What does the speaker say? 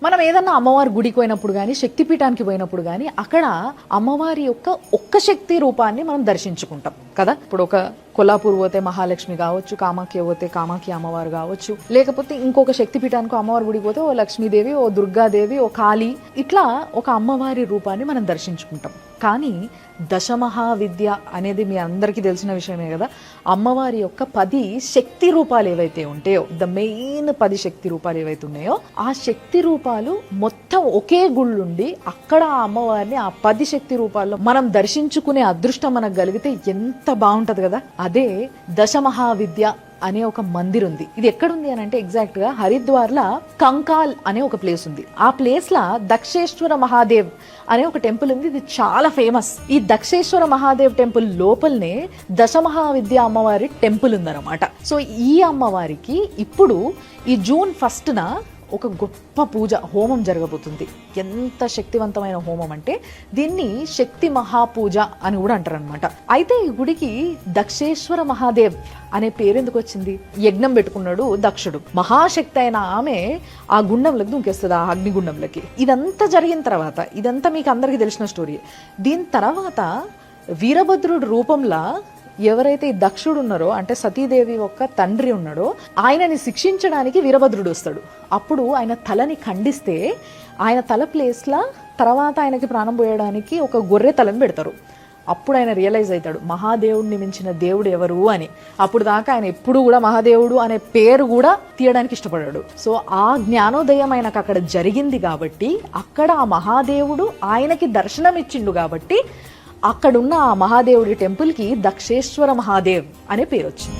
మనం ఏదన్నా అమ్మవారి గుడికి పోయినప్పుడు కానీ శక్తిపీఠానికి పోయినప్పుడు కానీ అక్కడ అమ్మవారి యొక్క ఒక్క శక్తి రూపాన్ని మనం దర్శించుకుంటాం కదా. ఇప్పుడు ఒక కొల్లాపూర్ పోతే మహాలక్ష్మి కావచ్చు, కామాఖ్య పోతే కామాఖ్య అమ్మవారు కావచ్చు, లేకపోతే ఇంకొక శక్తిపీఠానికి అమ్మవారి గుడికి పోతే ఓ లక్ష్మీదేవి, ఓ దుర్గాదేవి, ఓ కాళీ, ఇట్లా ఒక అమ్మవారి రూపాన్ని మనం దర్శించుకుంటాం. కానీ దశమహావిద్య అనేది మీ అందరికీ తెలిసిన విషయమే కదా. అమ్మవారి యొక్క 10 శక్తి రూపాలు ఏవైతే ఉంటాయో, ద మెయిన్ 10 శక్తి రూపాలు ఏవైతే ఉన్నాయో, ఆ శక్తి రూపాలు మొత్తం ఒకే గుళ్ళుండి అక్కడ ఆ అమ్మవారిని ఆ 10 శక్తి రూపాల్లో మనం దర్శించుకునే అదృష్టం మనకు కలిగితే ఎంత బాగుంటది కదా. అదే దశమహావిద్య అనే ఒక మందిర్ ఉంది. ఇది ఎక్కడుంది అని అంటే ఎగ్జాక్ట్ గా హరిద్వార్లా కంకాల్ అనే ఒక ప్లేస్ ఉంది. ఆ ప్లేస్ లా దక్షేశ్వర మహాదేవ్ అనే ఒక టెంపుల్ ఉంది. ఇది చాలా ఫేమస్. ఈ దక్షేశ్వర మహాదేవ్ టెంపుల్ లోపలనే దశమహావిద్య అమ్మవారి టెంపుల్ ఉందన్నమాట. సో ఈ అమ్మవారికి ఇప్పుడు ఈ జూన్ 1న ఒక గొప్ప పూజ హోమం జరగబోతుంది. ఎంత శక్తివంతమైన హోమం అంటే దీన్ని శక్తి మహాపూజ అని కూడా అంటారు అనమాట. అయితే ఈ గుడికి దక్షేశ్వర మహాదేవ్ అనే పేరు ఎందుకు వచ్చింది? యజ్ఞం పెట్టుకున్నాడు దక్షుడు. మహాశక్తి అయిన ఆమె ఆ గుండంలోకి దూకేస్తుంది, ఆ అగ్నిగుండంలోకి. ఇదంతా జరిగిన తర్వాత, ఇదంతా మీకు అందరికీ తెలిసిన స్టోరీ. దీని తర్వాత వీరభద్రుడు రూపంలో ఎవరైతే ఈ దక్షుడు ఉన్నారో, అంటే సతీదేవి యొక్క తండ్రి ఉన్నాడో, ఆయనని శిక్షించడానికి వీరభద్రుడు వస్తాడు. అప్పుడు ఆయన తలని ఖండిస్తే ఆయన తల ప్లేస్లా తర్వాత ఆయనకి ప్రాణం పోయడానికి ఒక గొర్రె తలని పెడతారు. అప్పుడు ఆయన రియలైజ్ అవుతాడు మహాదేవుడిని మించిన దేవుడు ఎవరు అని. అప్పుడు దాకా ఆయన ఎప్పుడు కూడా మహాదేవుడు అనే పేరు కూడా తీయడానికి ఇష్టపడాడు. సో ఆ జ్ఞానోదయం ఆయనకు అక్కడ జరిగింది కాబట్టి, అక్కడ ఆ మహాదేవుడు ఆయనకి దర్శనం ఇచ్చిండు కాబట్టి అక్కడున్న ఆ మహాదేవుడి టెంపుల్కి దక్షేశ్వర మహాదేవ్ అనే పేరు వచ్చింది.